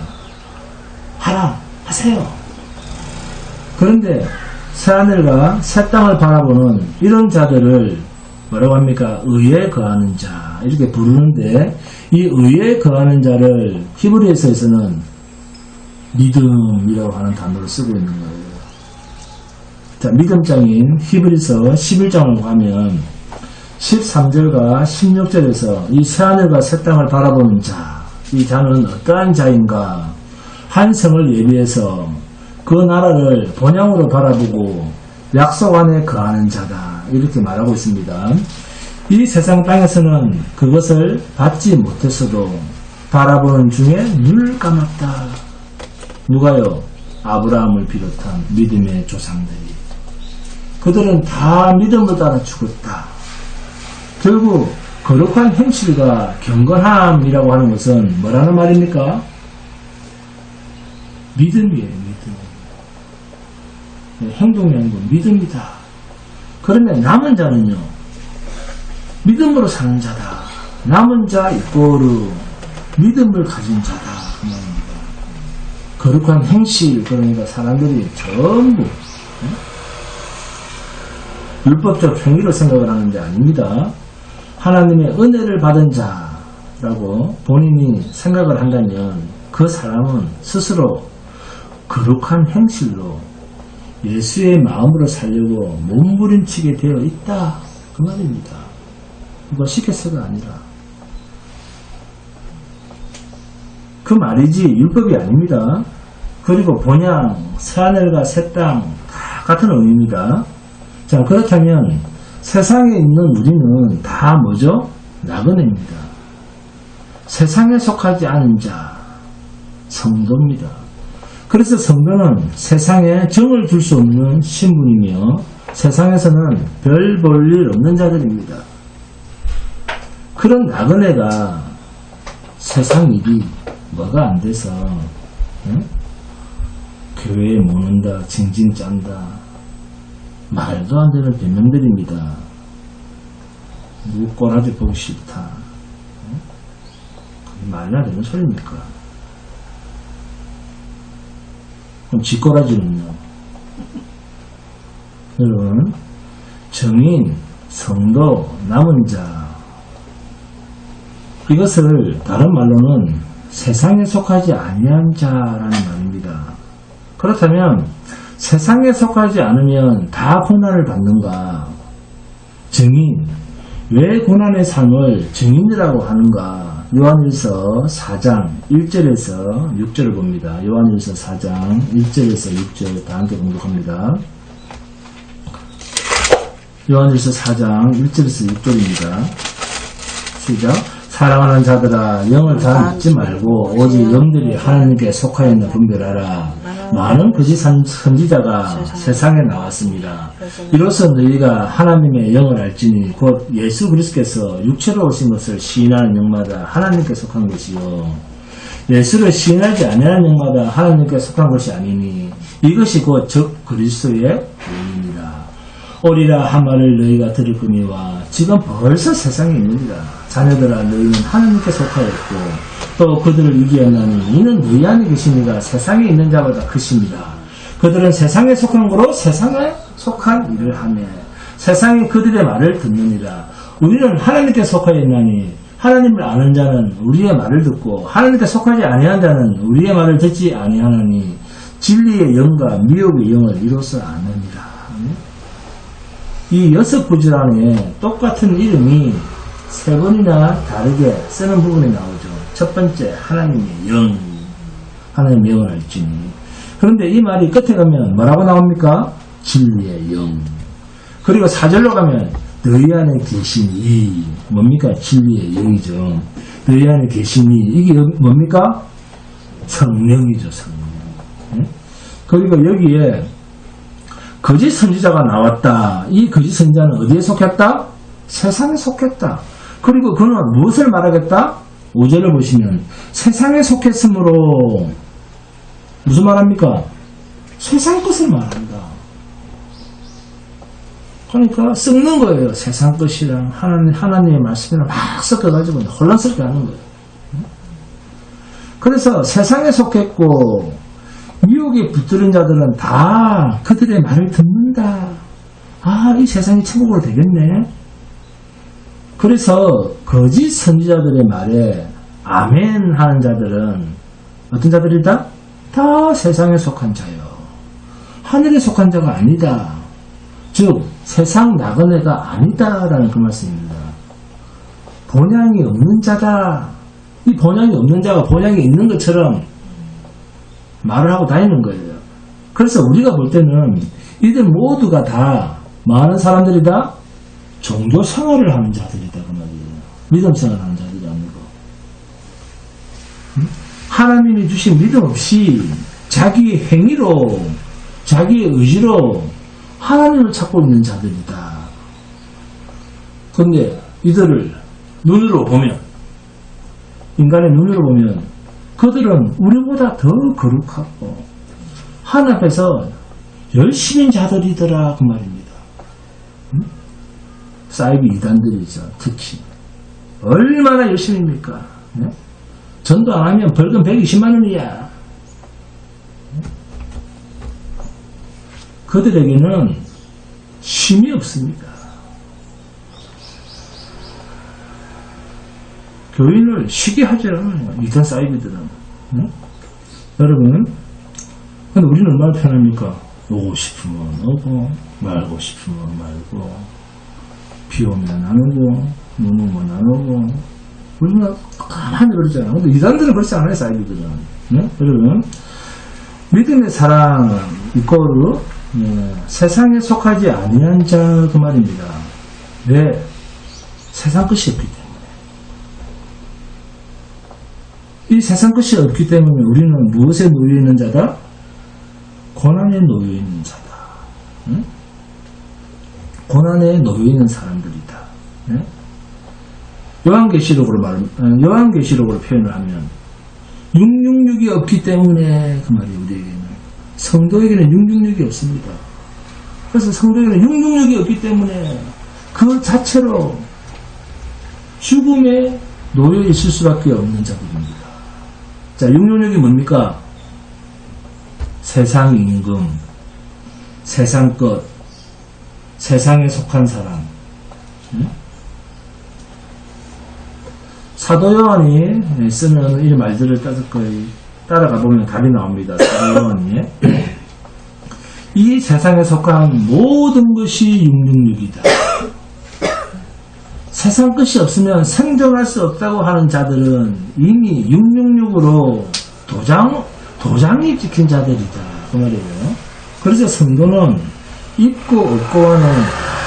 하라, 하세요. 그런데 새하늘과 새 땅을 바라보는 이런 자들을 뭐라고 합니까? 의에 거하는 자 이렇게 부르는데 이 의에 거하는 자를 히브리서에서는 믿음이라고 하는 단어를 쓰고 있는 거예요. 자, 믿음장인 히브리서 11장을 가면 13절과 16절에서 이 새하늘과 새 땅을 바라보는 자, 이 자는 어떠한 자인가? 한 성을 예비해서 그 나라를 본향으로 바라보고 약속 안에 거하는 자다. 이렇게 말하고 있습니다. 이 세상 땅에서는 그것을 받지 못했어도 바라보는 중에 눈을 감았다. 누가요? 아브라함을 비롯한 믿음의 조상들이. 그들은 다 믿음을 따라 죽었다. 결국 거룩한 행실과 경건함이라고 하는 것은 뭐라는 말입니까? 믿음이에요. 믿음. 행동이 아니고 믿음이다. 그러면 남은 자는요, 믿음으로 사는 자다. 남은 자 이꼬르 믿음을 가진 자다. 그 말입니다. 거룩한 행실, 그러니까 사람들이 전부 율법적 행위로 생각을 하는 게 아닙니다. 하나님의 은혜를 받은 자라고 본인이 생각을 한다면 그 사람은 스스로 거룩한 행실로 예수의 마음으로 살려고 몸부림치게 되어 있다. 그 말입니다. 이거 시켰어가 아니라. 그 말이지 율법이 아닙니다. 그리고 본향, 새하늘과 새 땅 다 같은 의미입니다. 자, 그렇다면 세상에 있는 우리는 다 뭐죠? 나그네입니다. 세상에 속하지 않은 자, 성도입니다. 그래서 성도는 세상에 정을 둘 수 없는 신분이며 세상에서는 별 볼 일 없는 자들입니다. 그런 나그네가 세상 일이 뭐가 안 돼서 교회에 못 온다, 징징 짠다, 말도 안 되는 변명들입니다. 누구 꼬라지 보기 싫다. 그게 말이나 되는 소리입니까? 그럼 쥐꼬라지는요? 여러분, 정인, 성도, 남은 자, 이것을 다른 말로는 세상에 속하지 아니한 자라는 말입니다. 그렇다면 세상에 속하지 않으면 다 고난을 받는가? 증인, 왜 고난의 삶을 증인이라고 하는가? 요한일서 4장 1절에서 6절을 봅니다. 요한일서 4장 1절에서 6절 다 함께 공독합니다. 요한일서 4장 1절에서 6절입니다. 시작. 사랑하는 자들아, 영을 다 믿지 말고 오직 영들이 하나님께 속하였나 분별하라. 많은 거짓 선지자가 세상에 나왔습니다. 이로써 너희가 하나님의 영을 알지니 곧 예수 그리스도께서 육체로 오신 것을 시인하는 영마다 하나님께 속한 것이요, 예수를 시인하지 아니하는 영마다 하나님께 속한 것이 아니니 이것이 곧 즉 그리스도의 영입니다. 오리라 한 말을 너희가 들었거니와 지금 벌써 세상에 있느니라. 자녀들아, 너희는 하나님께 속하였고 또 그들을 이기었나니 이는 너희 안에 계시니가 세상에 있는 자보다 크십니다. 그들은 세상에 속한 거로 세상에 속한 일을 하며 세상이 그들의 말을 듣느니라. 우리는 하나님께 속하였나니 하나님을 아는 자는 우리의 말을 듣고 하나님께 속하지 아니한 자는 우리의 말을 듣지 아니하나니 진리의 영과 미혹의 영을 이로써 아느니라. 이 6구절 안에 똑같은 이름이 3번이나 다르게 쓰는 부분이 나오죠. 첫 번째, 하나님의 영, 하나님의 영을 알지니. 그런데 이 말이 끝에 가면 뭐라고 나옵니까? 진리의 영. 그리고 4절로 가면 너희 안에 계시니, 뭡니까? 진리의 영이죠. 너희 안에 계시니, 이게 뭡니까? 성령이죠, 성령. 그리고 여기에 거짓 선지자가 나왔다. 이 거짓 선지자는 어디에 속했다? 세상에 속했다. 그리고 그는 무엇을 말하겠다? 5절을 보시면 세상에 속했으므로 무슨 말합니까? 세상 것을 말한다. 그러니까 섞는 거예요. 세상 것이랑 하나님의 말씀이랑 막 섞어가지고 혼란스럽게 하는 거예요. 그래서 세상에 속했고 미혹에 붙들은 자들은 다 그들의 말을 듣는다. 아, 이 세상이 천국으로 되겠네. 그래서 거짓 선지자들의 말에 아멘 하는 자들은 어떤 자들이다? 다 세상에 속한 자요. 하늘에 속한 자가 아니다. 즉 세상 나그네가 아니다라는 그 말씀입니다. 본향이 없는 자다. 이 본향이 없는 자가 본향이 있는 것처럼 말을 하고 다니는 거예요. 그래서 우리가 볼 때는 이들 모두가 다 많은 사람들이다 종교 생활을 하는 자들이다 그 말이에요. 믿음 생활을 하는 자들이 아니고 하나님이 주신 믿음 없이 자기의 행위로 자기의 의지로 하나님을 찾고 있는 자들이다. 그런데 이들을 눈으로 보면 인간의 눈으로 보면 그들은 우리보다 더 거룩하고 하나님 앞에서 열심인 자들이더라 그 말입니다. 사이비 이단들이죠. 특히 얼마나 열심입니까? 네? 전도 안 하면 벌금 120만 원이야. 그들에게는 쉼이 없습니다. 교인을 쉬게 하지 않아요. 이단 사이비들은. 네? 여러분, 근데 우리는 얼마나 편합니까? 오고 싶으면 오고 말고 싶으면 말고 비 오면 안 오고 눈 오면 안 오고 우리는 가만히 그러잖아. 근데 이단들은 그렇지 않아요. 사이비들은. 네? 여러분, 믿음의 사랑 이꼬르 세상에 속하지 아니한 자 그 말입니다. 왜? 세상 것이 없기 때문에. 이 세상 것이 없기 때문에 우리는 무엇에 놓여 있는 자다? 고난에 놓여 있는 자다. 응? 고난에 놓여 있는 사람들이다. 응? 요한계시록으로 표현을 하면 666이 없기 때문에 그 말이 우리에게는 성도에게는 666이 없습니다. 그래서 성도에게는 666이 없기 때문에 그 자체로 죽음에 놓여 있을 수밖에 없는 자들입니다. 자, 666이 뭡니까? 세상 임금, 세상 것, 세상에 속한 사람. 응? 사도 요한이 쓰는 이 말들을 따라가 보면 답이 나옵니다. 사도 요한이 이 세상에 속한 모든 것이 666이다. 세상 것이 없으면 생존할 수 없다고 하는 자들은 이미 666으로 도장이 찍힌 자들이다. 그 말이에요. 그래서 성도는 있고 없고와는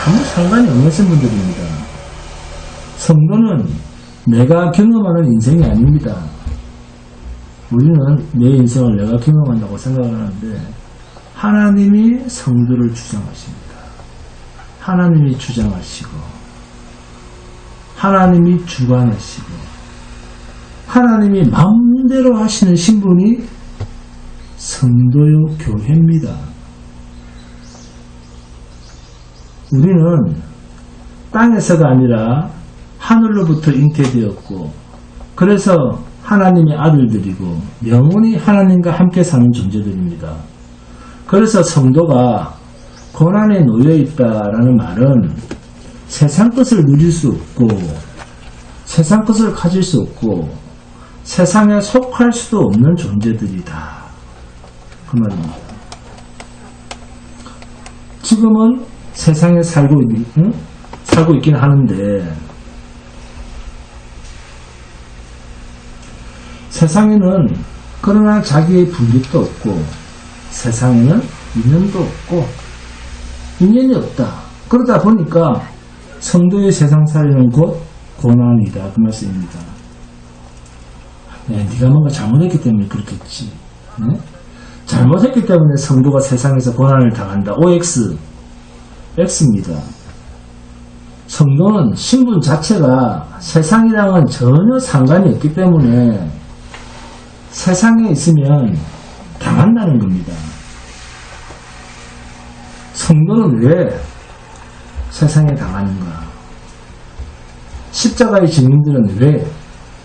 아무 상관이 없는 분들입니다. 성도는 내가 경험하는 인생이 아닙니다. 우리는 내 인생을 내가 경험한다고 생각을 하는데 하나님이 성도를 주장하십니다. 하나님이 주장하시고 하나님이 주관하시고 하나님이 마음대로 하시는 신분이 성도요 교회입니다. 우리는 땅에서가 아니라 하늘로부터 잉태되었고 그래서 하나님의 아들들이고 영원히 하나님과 함께 사는 존재들입니다. 그래서 성도가 고난에 놓여있다라는 말은 세상 것을 누릴 수 없고 세상 것을 가질 수 없고 세상에 속할 수도 없는 존재들이다. 그 말입니다. 지금은 세상에 살고 있긴 하는데 세상에는 그러나 자기의 분립도 없고 세상에는 인연도 없고 인연이 없다. 그러다 보니까 성도의 세상살이는 곧 고난이다. 그 말씀입니다. 네가 뭔가 잘못했기 때문에 그렇겠지. 네? 잘못했기 때문에 성도가 세상에서 고난을 당한다. OX X입니다. 성도는 신분 자체가 세상이랑은 전혀 상관이 없기 때문에 세상에 있으면 당한다는 겁니다. 성도는 왜 세상에 당하는가? 십자가의 증인들은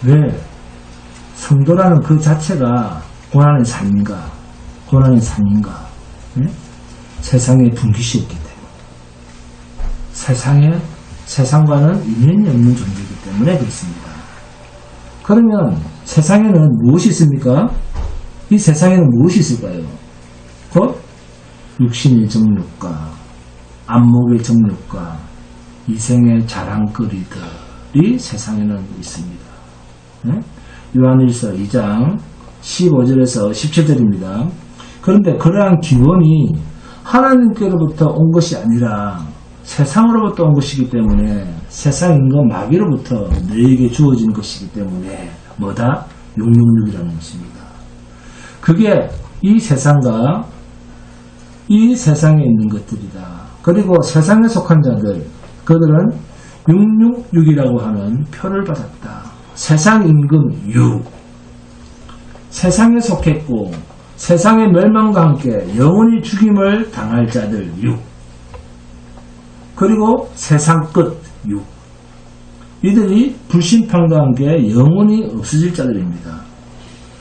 왜 성도라는 그 자체가 고난의 삶인가? 네? 세상에 분깃이 없기 때문에 세상과는 인연이 없는 존재이기 때문에 그렇습니다. 그러면 세상에는 무엇이 있습니까? 이 세상에는 무엇이 있을까요? 곧 육신의 정욕과 안목의 정욕과 이생의 자랑거리들이 세상에는 있습니다. 네? 요한일서 2장 15절에서 17절입니다. 그런데 그러한 기원이 하나님께로부터 온 것이 아니라 세상으로부터 온 것이기 때문에 세상인과 마귀로부터 너에게 주어진 것이기 때문에 뭐다? 666이라는 것입니다. 그게 이 세상과 이 세상에 있는 것들이다. 그리고 세상에 속한 자들, 그들은 666이라고 하는 표를 받았다. 세상 임금 6, 세상에 속했고 세상의 멸망과 함께 영원히 죽임을 당할 자들 6, 그리고 세상 끝 6, 이들이 불심판과 함께 영원히 없어질 자들입니다.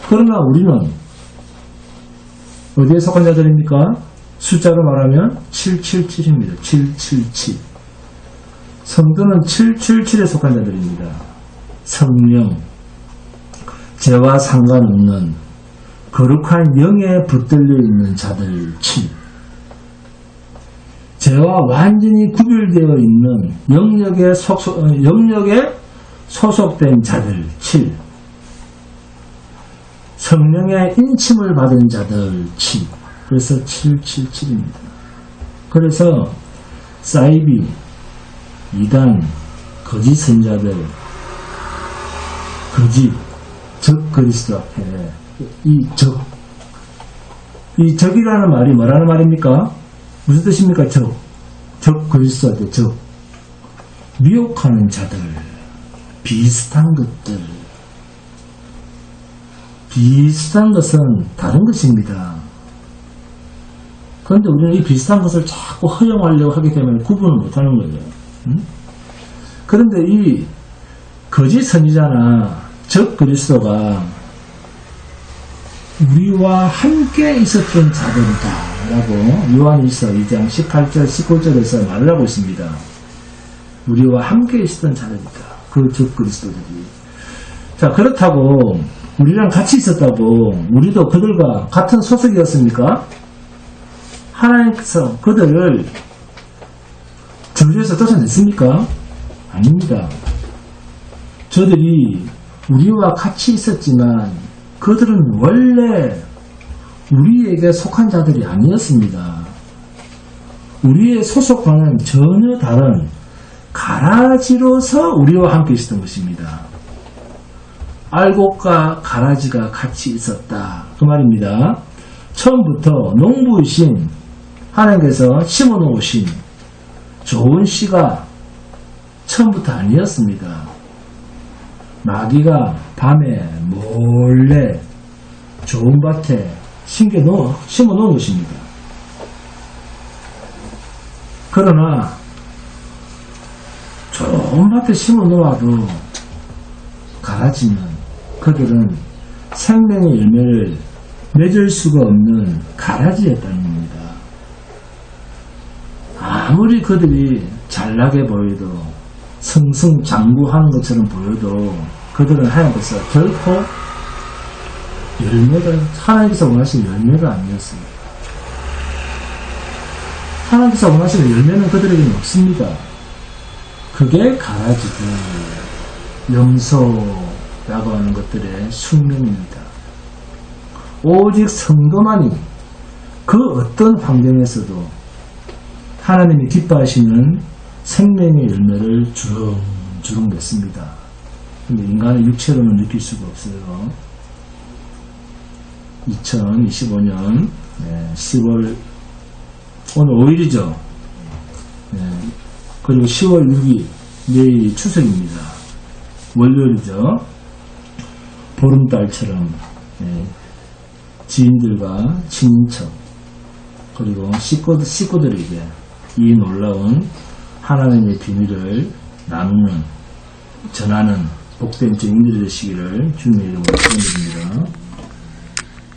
그러나 우리는 어디에 속한 자들입니까? 숫자로 말하면 777입니다. 777. 성도는 777에 속한 자들입니다. 성령, 죄와 상관없는 거룩한 영에 붙들려 있는 자들 7. 죄와 완전히 구별되어 있는 영역에 소속된 자들 7. 성령의 인침을 받은 자들 7. 그래서 777입니다. 그래서 사이비, 이단, 거짓 선자들, 거짓, 적 그리스도 앞에 이 적이라는 말이 뭐라는 말입니까? 무슨 뜻입니까? 적 그리스도 앞에 적, 미혹하는 자들, 비슷한 것들, 비슷한 것은 다른 것입니다. 그런데 우리는 이 비슷한 것을 자꾸 허용하려고 하기 때문에 구분을 못하는 거예요. 그런데 이 거짓 선지자나 적 그리스도가 우리와 함께 있었던 자들이다 라고 요한일서 2장 18절 19절에서 말을 하고 있습니다. 우리와 함께 있었던 자들이다. 그 적 그리스도들이. 자, 그렇다고 우리랑 같이 있었다고 우리도 그들과 같은 소속이었습니까? 하나님께서 그들을 저주에서 쫓아냈습니까? 아닙니다. 저들이 우리와 같이 있었지만 그들은 원래 우리에게 속한 자들이 아니었습니다. 우리의 소속과는 전혀 다른 가라지로서 우리와 함께 있었던 것입니다. 알곡과 가라지가 같이 있었다. 그 말입니다. 처음부터 농부이신 하나님께서 심어놓으신 좋은 씨가 처음부터 아니었습니다. 마귀가 밤에 몰래 좋은 밭에 심어놓은 것입니다. 그러나 좋은 밭에 심어놓아도 가라지면 그들은 생명의 열매를 맺을 수가 없는 가라지였다는 겁니다. 아무리 그들이 잘나게 보여도 승승장구하는 것처럼 보여도 그들은 하나님께서 결코 하나님께서 원하시는 열매가 아니었습니다. 하나님께서 원하시는 열매는 그들에게는 없습니다. 그게 가라지들, 염소라고 하는 것들의 숙명입니다. 오직 성도만이 그 어떤 환경에서도 하나님이 기뻐하시는 생명의 열매를 주렁주렁 맺습니다. 근데 인간의 육체로는 느낄 수가 없어요. 2025년 10월 오늘 5일이죠. 그리고 10월 6일 내일이 추석입니다. 월요일이죠. 보름달처럼 지인들과 친인척 그리고 식구들에게 이 놀라운 하나님의 비밀을 나누는 전하는 복된 증인들이 되시기를 주님의 이름으로 축원드립니다.